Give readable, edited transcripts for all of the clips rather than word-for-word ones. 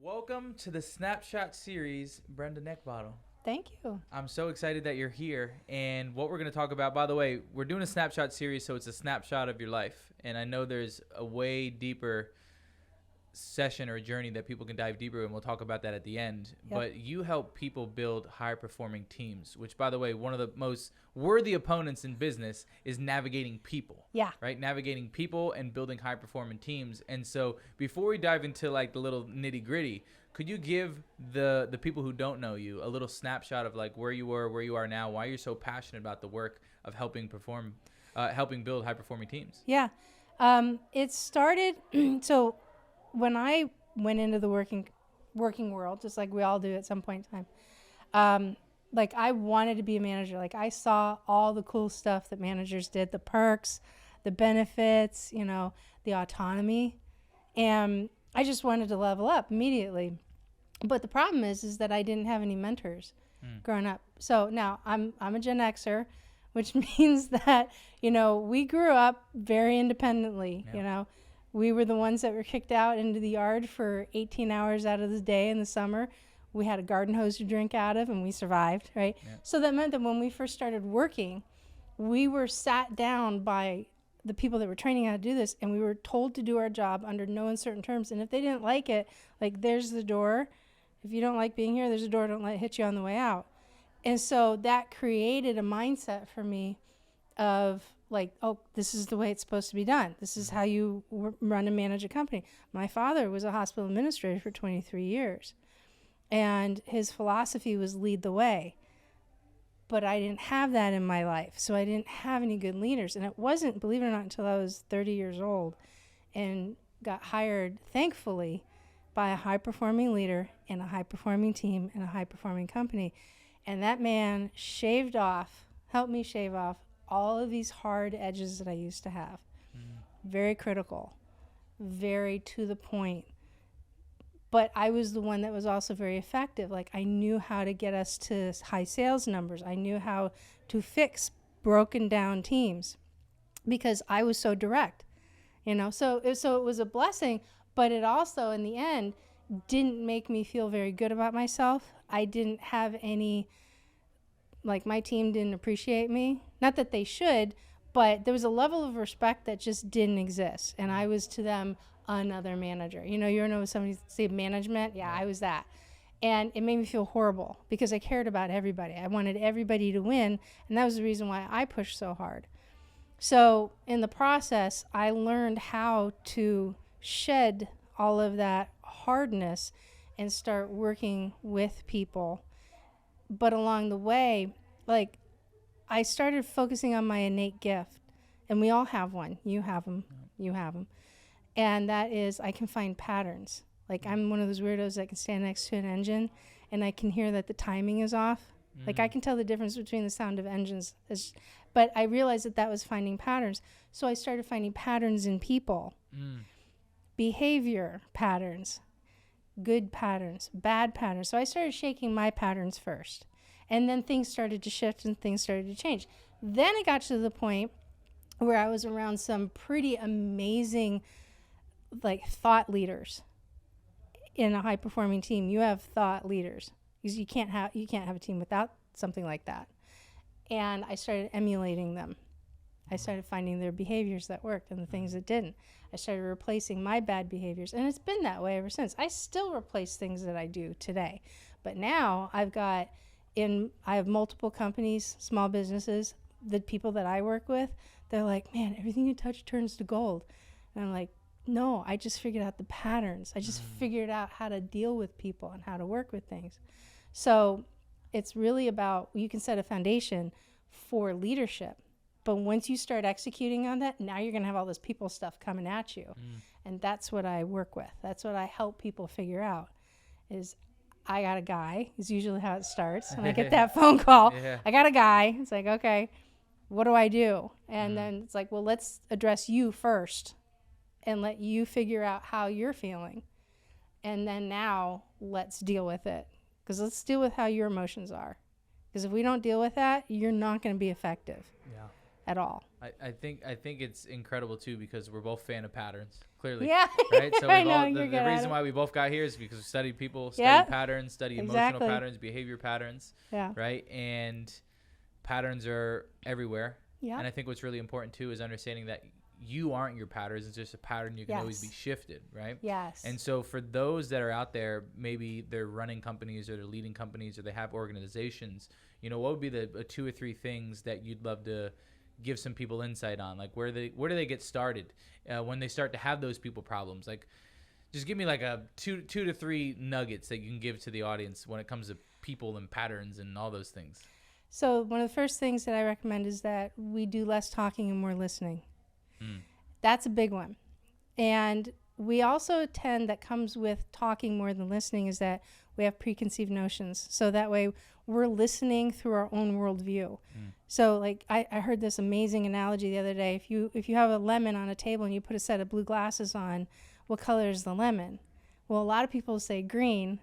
Welcome to the Snapshot series, Brenda Neckvatal. Thank you. I'm so excited that you're here. And what we're going to talk about, by the way, we're doing a snapshot series, so it's a snapshot of your life. And I know there's a way deeper session or journey that people can dive deeper, and we'll talk about that at the end. Yep. But you help people build high performing teams, which, by the way, one of the most worthy opponents in business is navigating people. Yeah. Right? Navigating people and building high performing teams. And so before we dive into like the little nitty gritty, could you give the people who don't know you a little snapshot of like where you were, where you are now, why you're so passionate about the work of helping build high performing teams? Yeah. It started, so when I went into the working world, just like we all do at some point in time, like I wanted to be a manager. Like I saw all the cool stuff that managers did, the perks, the benefits, the autonomy. And I just wanted to level up immediately. But the problem is that I didn't have any mentors growing up. So now I'm a Gen Xer, which means that, we grew up very independently, Yeah. We were the ones that were kicked out into the yard for 18 hours out of the day in the summer. We had a garden hose to drink out of, and we survived, right? Yeah. So that meant that when we first started working, we were sat down by the people that were training how to do this, and we were told to do our job under no uncertain terms. And if they didn't like it, like, there's the door. If you don't like being here, there's a door. Don't let it hit you on the way out. And so that created a mindset for me of like, oh, this is the way it's supposed to be done. This is how you run and manage a company. My father was a hospital administrator for 23 years, and his philosophy was lead the way. But I didn't have that in my life, so I didn't have any good leaders. And it wasn't, believe it or not, until I was 30 years old and got hired, thankfully, by a high-performing leader in a high-performing team in a high-performing company. And that man helped me shave off all of these hard edges that I used to have. Very critical, very to the point. But I was the one that was also very effective. Like, I knew how to get us to high sales numbers. I knew how to fix broken down teams because I was so direct, So it was a blessing, but it also, in the end, didn't make me feel very good about myself. I didn't have any, like, my team didn't appreciate me. Not that they should, but there was a level of respect that just didn't exist. And I was to them another manager. You know somebody say management? Yeah, I was that. And it made me feel horrible because I cared about everybody. I wanted everybody to win, and that was the reason why I pushed so hard. So in the process, I learned how to shed all of that hardness and start working with people. But along the way, like, I started focusing on my innate gift, and we all have one. You have them. You have them. And that is, I can find patterns. Like, I'm one of those weirdos that can stand next to an engine, and I can hear that the timing is off. Like, I can tell the difference between the sound of engines. But I realized that was finding patterns. So I started finding patterns in people. Behavior patterns, good patterns, bad patterns. So I started shaking my patterns first. And then things started to shift and things started to change. Then it got to the point where I was around some pretty amazing, like, thought leaders in a high-performing team. You have thought leaders because you can't have a team without something like that. And I started emulating them. I started finding their behaviors that worked and the things that didn't. I started replacing my bad behaviors, and it's been that way ever since. I still replace things that I do today, but now I have multiple companies, small businesses. The people that I work with, they're like, man, everything you touch turns to gold. And I'm like, no, I just figured out the patterns. I just figured out how to deal with people and how to work with things. So it's really about, you can set a foundation for leadership, but once you start executing on that, now you're going to have all this people stuff coming at you. And that's what I work with. That's what I help people figure out is, I got a guy, is usually how it starts. When I get that phone call, I got a guy. It's like, okay, what do I do? And then it's like, well, let's address you first and let you figure out how you're feeling. And then now let's deal with it. Because let's deal with how your emotions are. Because if we don't deal with that, you're not going to be effective. Yeah. at all. I think it's incredible too, because we're both fan of patterns, clearly. Yeah. Right. So I we've know, all, you're the good at reason it. why we both got here is because we study people, study Yeah. patterns, study Exactly. emotional patterns, behavior patterns. Yeah. Right. And patterns are everywhere. Yeah. And I think what's really important too is understanding that you aren't your patterns. It's just a pattern. You can always be Yes. shifted. Right. Yes. And so for those that are out there, maybe they're running companies or they're leading companies or they have organizations, you know, what would be the 2 or 3 things that you'd love to give some people insight on? Like where do they get started when they start to have those people problems? Like just give me like a two to three nuggets that you can give to the audience when it comes to people and patterns and all those things. So one of the first things that I recommend is that we do less talking and more listening. That's a big one. And we also tend, that comes with talking more than listening, is that we have preconceived notions. So that way we're listening through our own worldview. So like I heard this amazing analogy the other day. If you have a lemon on a table and you put a set of blue glasses on, what color is the lemon? Well, a lot of people say green,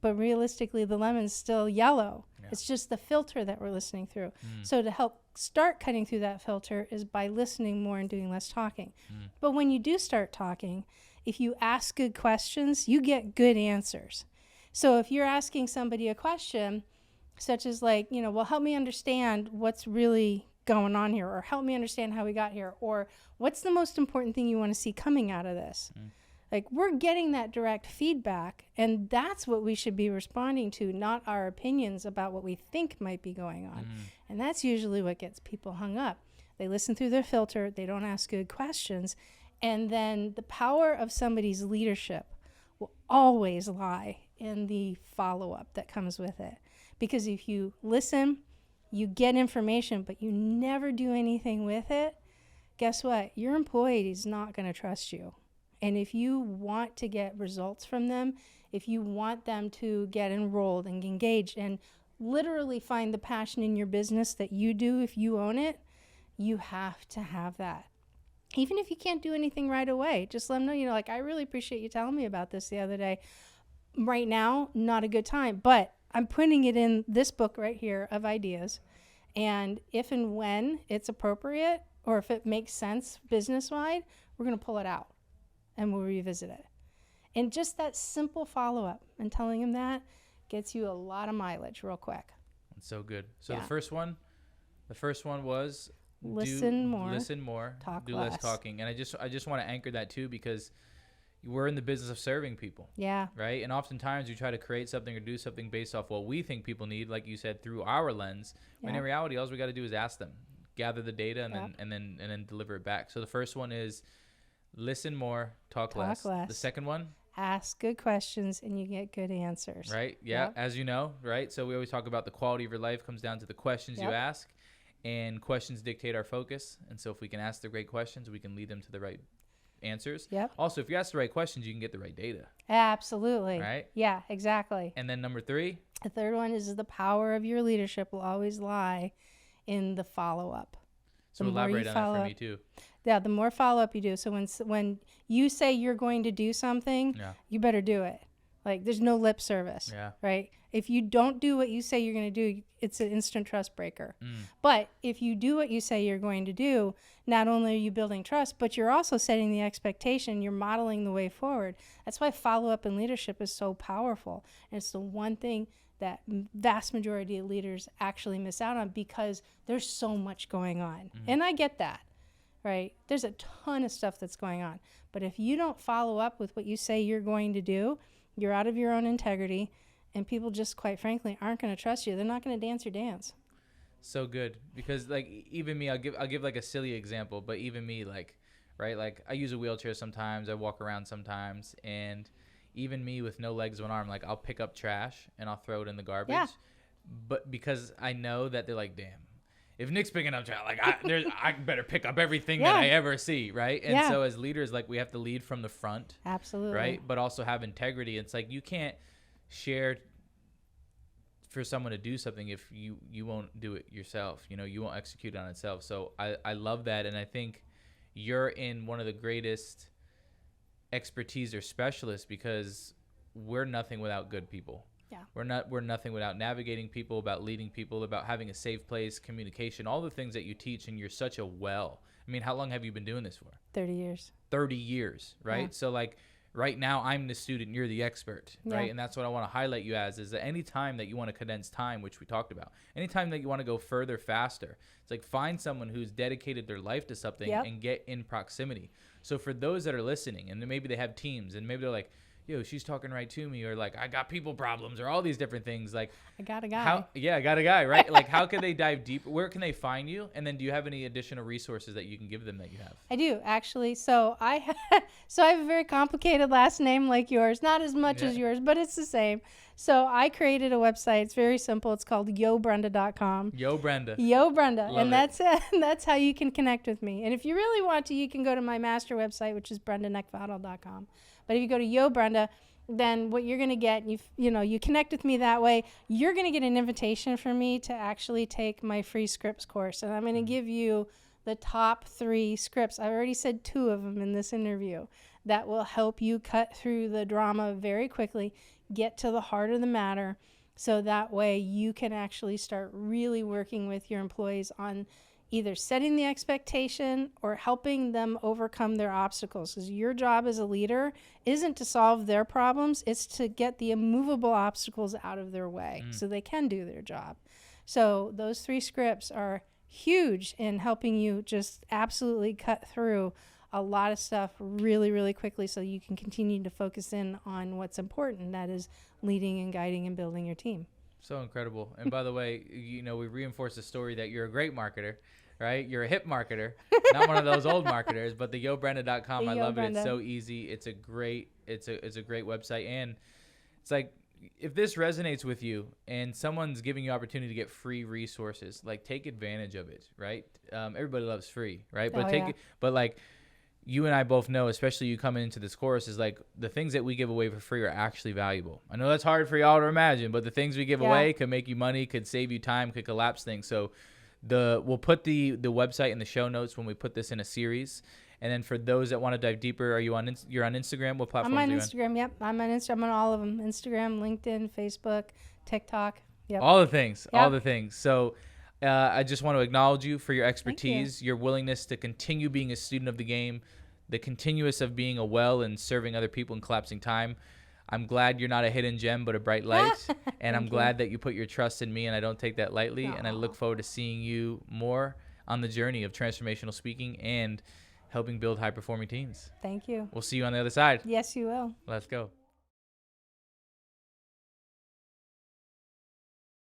but realistically the lemon's still yellow. Yeah. It's just the filter that we're listening through. So to help start cutting through that filter is by listening more and doing less talking. But when you do start talking, if you ask good questions, you get good answers. So if you're asking somebody a question, such as like, you know, well, help me understand what's really going on here, or help me understand how we got here, or what's the most important thing you want to see coming out of this? Like, we're getting that direct feedback, and that's what we should be responding to, not our opinions about what we think might be going on. And that's usually what gets people hung up. They listen through their filter, they don't ask good questions, and then the power of somebody's leadership will always lie in the follow-up that comes with it. Because if you listen, you get information, but you never do anything with it, guess what? Your employee is not going to trust you. And if you want to get results from them, if you want them to get enrolled and engaged and literally find the passion in your business that you do if you own it, you have to have that. Even if you can't do anything right away, just let them know, you know, like, I really appreciate you telling me about this the other day. Right now, not a good time, but I'm putting it in this book right here of ideas. And if and when it's appropriate, or if it makes sense business-wide, we're going to pull it out and we'll revisit it. And just that simple follow-up and telling them that gets you a lot of mileage real quick. That's so good. So the first one was listen more, do less talking. And I just want to anchor that too, because we're in the business of serving people. Yeah. Right. And oftentimes we try to create something or do something based off what we think people need, like you said, through our lens. When in reality, all we got to do is ask them, gather the data, and then deliver it back. So the first one is listen more, talk less. The second one, ask good questions and you get good answers. Right. Yeah. As you know, right. So we always talk about the quality of your life comes down to the questions you ask, and questions dictate our focus. And so if we can ask the right questions, we can lead them to the right answers. Yep. Also, if you ask the right questions, you can get the right data. Absolutely. Right. Yeah, exactly. And then number 3, the third one is the power of your leadership will always lie in the follow-up. So elaborate on that for me too. Yeah, the more follow-up you do. So when you say you're going to do something, you better do it. Like, there's no lip service, right? If you don't do what you say you're going to do, it's an instant trust breaker. But if you do what you say you're going to do, not only are you building trust, but you're also setting the expectation. You're modeling the way forward. That's why follow-up in leadership is so powerful. And it's the one thing that vast majority of leaders actually miss out on, because there's so much going on. And I get that, right? There's a ton of stuff that's going on. But if you don't follow up with what you say you're going to do, you're out of your own integrity, and people just, quite frankly, aren't going to trust you. They're not going to dance your dance. So good. Because like even me, I'll give like a silly example, but even me, like, right? Like, I use a wheelchair sometimes, I walk around sometimes, and even me with no legs, one arm, like, I'll pick up trash and I'll throw it in the garbage. Yeah. But because I know that they're like, damn, if Nick's picking up trash, like, I better pick up everything that I ever see, right? And so as leaders, like, we have to lead from the front. Absolutely. Right? But also have integrity. It's like, you can't share for someone to do something if you won't do it yourself. You know, you won't execute on itself. So I love that. And I think you're in one of the greatest expertise or specialists, because we're nothing without good people. Yeah. We're nothing without navigating people, about leading people, about having a safe place, communication, all the things that you teach, and you're such a well. I mean, how long have you been doing this for? 30 years. 30 years, right? Yeah. So like right now I'm the student, you're the expert, right? Yeah. And that's what I want to highlight you as, is that any time that you want to condense time, which we talked about, anytime that you want to go further, faster, it's like find someone who's dedicated their life to something and get in proximity. So for those that are listening and maybe they have teams and maybe they're like, yo, she's talking right to me, or like, I got people problems, or all these different things. Like, I got a guy. I got a guy, right? Like, how can they dive deep? Where can they find you? And then do you have any additional resources that you can give them that you have? I do, actually. So I have a very complicated last name like yours. Not as much as yours, but it's the same. So I created a website. It's very simple. It's called yobrenda.com. Yo, Brenda. Yo, Brenda. Love And it. that's how you can connect with me. And if you really want to, you can go to my master website, which is brendaneckvatal.com. But if you go to Yo Brenda, then what you're going to get, you connect with me that way, you're going to get an invitation from me to actually take my free scripts course. And I'm going to give you the top 3 scripts. I've already said 2 of them in this interview that will help you cut through the drama very quickly, get to the heart of the matter, so that way you can actually start really working with your employees on either setting the expectation or helping them overcome their obstacles. Because your job as a leader isn't to solve their problems, it's to get the immovable obstacles out of their way so they can do their job. So those 3 scripts are huge in helping you just absolutely cut through a lot of stuff really, really quickly so you can continue to focus in on what's important, that is leading and guiding and building your team. So incredible. And by the way, we reinforce the story that you're a great marketer, right? You're a hip marketer, not one of those old marketers, but the yobrenda.com. I love it. It's so easy. It's a great website. And it's like, if this resonates with you and someone's giving you opportunity to get free resources, like take advantage of it, right? Everybody loves free, right? But like you and I both know, especially you coming into this course, is like the things that we give away for free are actually valuable. I know that's hard for y'all to imagine, but the things we give away could make you money, could save you time, could collapse things. So we'll put the website in the show notes when we put this in a series. And then for those that want to dive deeper, you're on Instagram? What platform are you on? Instagram, yep. I'm on Instagram. I'm on all of them. Instagram, LinkedIn, Facebook, TikTok. Yep. All the things. So I just want to acknowledge you for your expertise, your willingness to continue being a student of the game, the continuous of being a well and serving other people and collapsing time. I'm glad you're not a hidden gem, but a bright light. And I'm glad that you put your trust in me, and I don't take that lightly. And I look forward to seeing you more on the journey of transformational speaking and helping build high-performing teams. Thank you. We'll see you on the other side. Yes, you will. Let's go.